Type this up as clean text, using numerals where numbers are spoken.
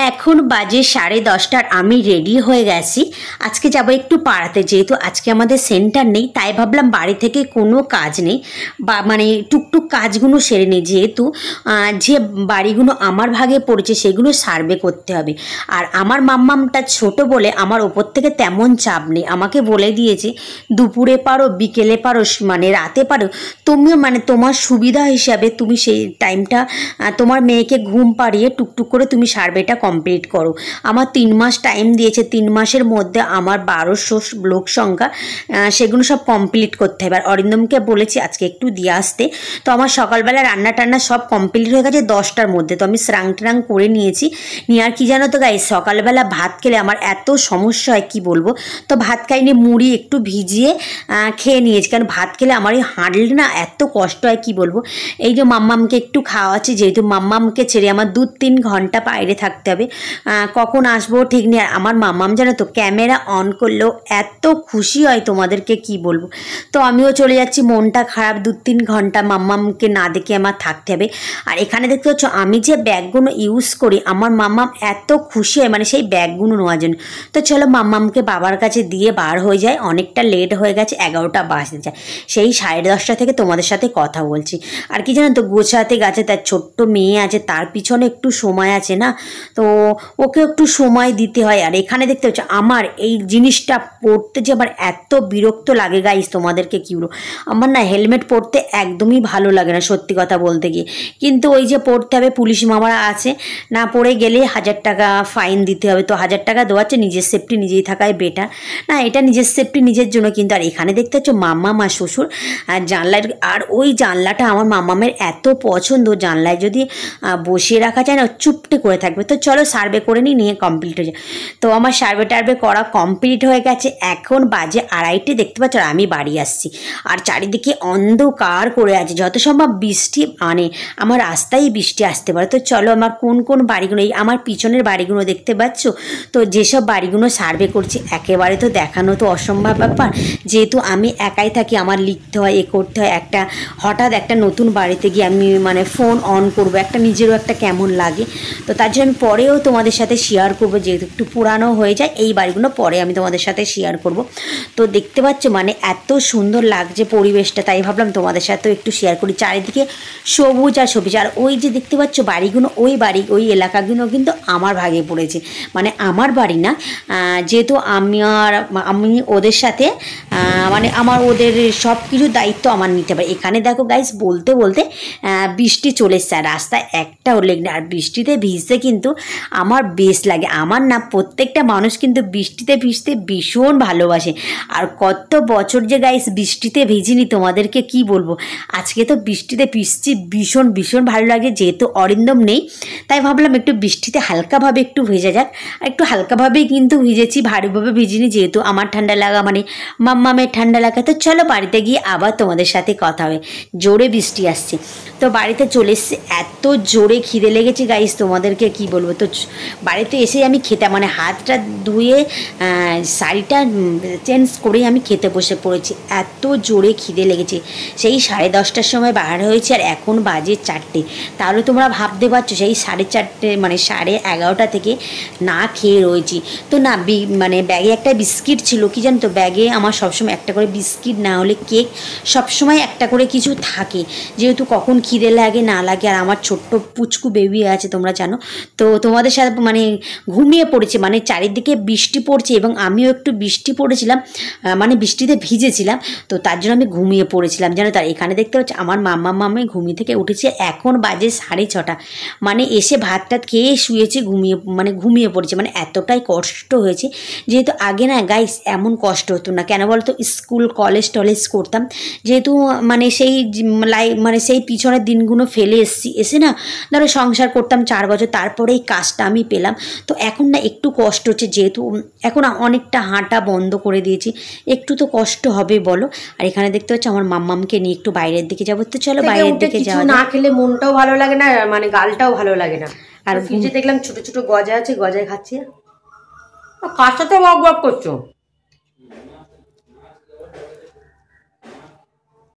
এখন বাজে 10:30 আমি রেডি হয়ে গেছি। আজকে যাব একটু পাড়াতে, যেহেতু আজকে আমাদের সেন্টার নেই, তাই ভাবলাম বাড়ি থেকে কোনো কাজ নেই বা মানে টুকটুক কাজগুলো সেরে নিই, যেহেতু যে বাড়িগুলো আমার ভাগে পড়েছে সেগুলো সার্ভে করতে হবে। আর আমার মাম্মামটা ছোট বলে আমার ওপর থেকে তেমন চাপ নেই, আমাকে বলে দিয়েছে দুপুরে পারো, বিকেলে পারো, মানে রাতে পারো, তুমিও মানে তোমার সুবিধা হিসাবে তুমি সেই টাইমটা তোমার মেয়েকে ঘুম পাড়িয়ে টুকটুক করে তুমি সার্ভেটা কমপ্লিট করো। আমার 3 মাস টাইম দিয়েছে, 3 মাসের মধ্যে আমার 1200 লোক সংখ্যা সেগুলো সব কমপ্লিট করতে হবে। আর অরিন্দমকে বলেছি আজকে একটু দিয়ে আসতে। তো আমার সকালবেলা রান্না টান্না সব কমপ্লিট হয়ে গেছে 10টার মধ্যে। তো আমি স্নান টান করে নিয়েছি। নিয়ে আর কি জানো তো গাইস, সকালবেলা ভাত খেলে আমার এত সমস্যা হয় কি বলবো। তো ভাত খাইনি, মুড়ি একটু ভিজিয়ে খেয়ে নিয়েছি, কারণ ভাত খেলে আমার এই হাঁটলে না এত কষ্ট হয় কি বলবো। এই যে মাম্মামকে একটু খাওয়াচ্ছি, যেহেতু মাম্মামকে ছেড়ে আমার 2-3 ঘন্টা বাইরে থাকতে হবে, কখন আসবো ঠিক নেই। আর আমার মাম্মাম জানো তো ক্যামেরা অন করলেও এত খুশি হয় তোমাদেরকে কি বলবো। তো আমিও চলে যাচ্ছি, মনটা খারাপ, 2-3 ঘন্টা মাম্মামকে না দেখে আমার থাকতে হবে। আর এখানে দেখতে পাচ্ছ আমি যে ব্যাগগুলো ইউজ করি, আমার মাম্মাম এত খুশি হয় মানে সেই ব্যাগগুলো নেওয়ার জন্য। তো চলো মাম্মামকে বাবার কাছে দিয়ে বার হয়ে যায়, অনেকটা লেট হয়ে গেছে, 11টা বাজতে যায়। সেই 10:30 থেকে তোমাদের সাথে কথা বলছি। আর কি জানো তো, গোছাতে গেছে, তার ছোট্ট মেয়ে আছে, তার পিছনে একটু সময় আছে না, তো ওকে একটু সময় দিতে হয়। আর এখানে দেখতে পাচ্ছ আমার এই জিনিসটা পরতে যে আমার এত বিরক্ত লাগে গাইস, তোমাদেরকে কি বলবো। আমার না হেলমেট পরতে একদমই ভালো লাগে না সত্যি কথা বলতে গিয়ে, কিন্তু ওই যে পড়তে হবে, পুলিশ মামারা আছে, না পড়ে গেলে 1000 টাকা ফাইন দিতে হবে। তো 1000 টাকা দেওয়াচ্ছে, নিজের সেফটি নিজেই থাকাই বেটার না, এটা নিজের সেফটি নিজের জন্য। কিন্তু আর এখানে দেখতে পাচ্ছ মাম্মাম আর শ্বশুর আর জানলার, আর ওই জানলাটা আমার মাম্মামের এত পছন্দ, জানলায় যদি বসিয়ে রাখা যায় না চুপটে করে থাকবে। তো চলো সার্ভে করে নিয়ে কমপ্লিট হয়ে যায়। তো আমার সার্ভে টার্ভে করা কমপ্লিট হয়ে গেছে, এখন বাজে 2:30 দেখতে পাচ্ছ। আর আমি বাড়ি আসছি, আর চারিদিকে অন্ধকার করে আছে, যত সম্ভব বৃষ্টি, মানে আমার রাস্তায় বৃষ্টি আসতে পারে। তো চলো আমার কোন কোন বাড়িগুলো, এই আমার পিছনের বাড়িগুলো দেখতে পাচ্ছ, তো যেসব বাড়িগুলো সার্ভে করছি একেবারে তো দেখানো তো অসম্ভব ব্যাপার, যেহেতু আমি একাই থাকি, আমার লিখতে হয়, করতে হয়। হঠাৎ একটা নতুন বাড়িতে গিয়ে আমি মানে ফোন অন করবো, একটা নিজেরও একটা কেমন লাগে। তো তার জন্য আমি পরেও তোমাদের সাথে শেয়ার করবো, যেহেতু একটু পুরানো হয়ে যায় এই বাড়িগুলো, পরে আমি তোমাদের সাথে শেয়ার করব। তো দেখতে পাচ্ছ মানে এত সুন্দর লাগছে পরিবেশটা, তাই ভাবলাম তোমাদের সাথেও একটু শেয়ার করি। চারিদিকে সবুজ আর সবুজ। আর ওই যে দেখতে পাচ্ছ বাড়িগুলো, ওই এলাকাগুলো কিন্তু আমার ভাগে পড়েছে, মানে আমার বাড়ি না, যেহেতু আমি ওদের সাথে মানে আমার ওদের সব কিছু দায়িত্ব আমার নিতে পারে। এখানে দেখো গাইস, বলতে বলতে বৃষ্টি চলে এসছে, আর রাস্তায় একটাও লেগ নেই। আর বৃষ্টিতে ভিজতে কিন্তু আমার বেশ লাগে, আমার না প্রত্যেকটা মানুষ কিন্তু বৃষ্টিতে ভিজতে ভীষণ ভালোবাসে। আর কত বছর যে গাইস বৃষ্টিতে ভিজিনি, তোমাদেরকে কি বলবো। আজকে তো বৃষ্টিতে ভিজছি, ভীষণ ভীষণ ভালো লাগে। যেহেতু অরিন্দম নেই, তাই ভাবলাম একটু বৃষ্টিতে হালকাভাবে একটু ভেজা যাক। আর একটু হালকাভাবেই কিন্তু ভিজেছি, ভারীভাবে ভিজিনি, যেহেতু আমার ঠান্ডা লাগা মানে মাম্মামের ঠান্ডা লাগা। তো চলো বাড়িতে গিয়ে আবার তোমাদের সাথে কথা হবে। জোরে বৃষ্টি আসছে, তো বাড়িতে চলে এসেছি, এত জোরে খিদে লেগেছে গাইস তোমাদেরকে কি বলবো। তো বাড়িতে এসে আমি খেতে মানে হাতটা ধুয়ে শাড়িটা চেঞ্জ করেই আমি খেতে বসে পড়েছি, এত জোরে খিদে লেগেছে। সেই 10:30টার সময় বার হয়েছে, আর এখন বাজে 4টে। তাহলে তোমরা ভাবতে পারছো সেই 4:30 মানে 11:30 থেকে না খেয়ে রয়েছি। তো না মানে ব্যাগে একটা বিস্কিট ছিল, কি জানো তো, ব্যাগে আমার সবসময় একটা করে বিস্কিট, না হলে কেক, সবসময় একটা করে কিছু থাকে, যেহেতু কখন খিদে লাগে না লাগে। আর আমার ছোট্ট পুচকু বেবি আছে তোমরা জানো। তো তোমাদের সাথে মানে ঘুমিয়ে পড়েছে, মানে চারিদিকে বৃষ্টি পড়ছে এবং আমিও একটু বৃষ্টি পড়েছিলাম, মানে বৃষ্টিতে ভিজেছিলাম, তো তার জন্য আমি ঘুমিয়ে পড়েছিলাম জানো। তার এখানে দেখতে পাচ্ছি আমার মাম্মি ঘুমিয়ে থেকে উঠেছে, এখন বাজে 6:30, মানে এসে ভাত টাত খেয়ে শুয়েছে, ঘুমিয়ে পড়েছে। মানে এতটাই কষ্ট হয়েছে, যেহেতু আগে না গাইস এমন কষ্ট হতো না, কেন বলতো, স্কুল কলেজ টলেজ করতাম, যেহেতু মানে সেই পিছনের দিনগুলো ফেলে এসে না ধরো সংসার করতাম 4 বছর, তারপরে এই কাজটা আমি পেলাম। তো এখন না একটু কষ্ট হচ্ছে, যেহেতু এখন অনেকটা হাঁটা বন্ধ করে দিয়েছি, একটু তো কষ্ট হবে বলো। আর এখানে দেখতে পাচ্ছ আমার মাম্মামকে নিয়ে একটু বাইরের দিকে যাবো। তো চলো বাইরের দিকে যাওয়া। না খেলে মনটাও ভালো লাগে না, মানে গালটাও ভালো লাগে না। আর ফ্রিজে দেখলাম ছোট ছোট গজা আছে, গজায় খাচ্ছি। কার সাথে ওয়াক ওয়াক করছো?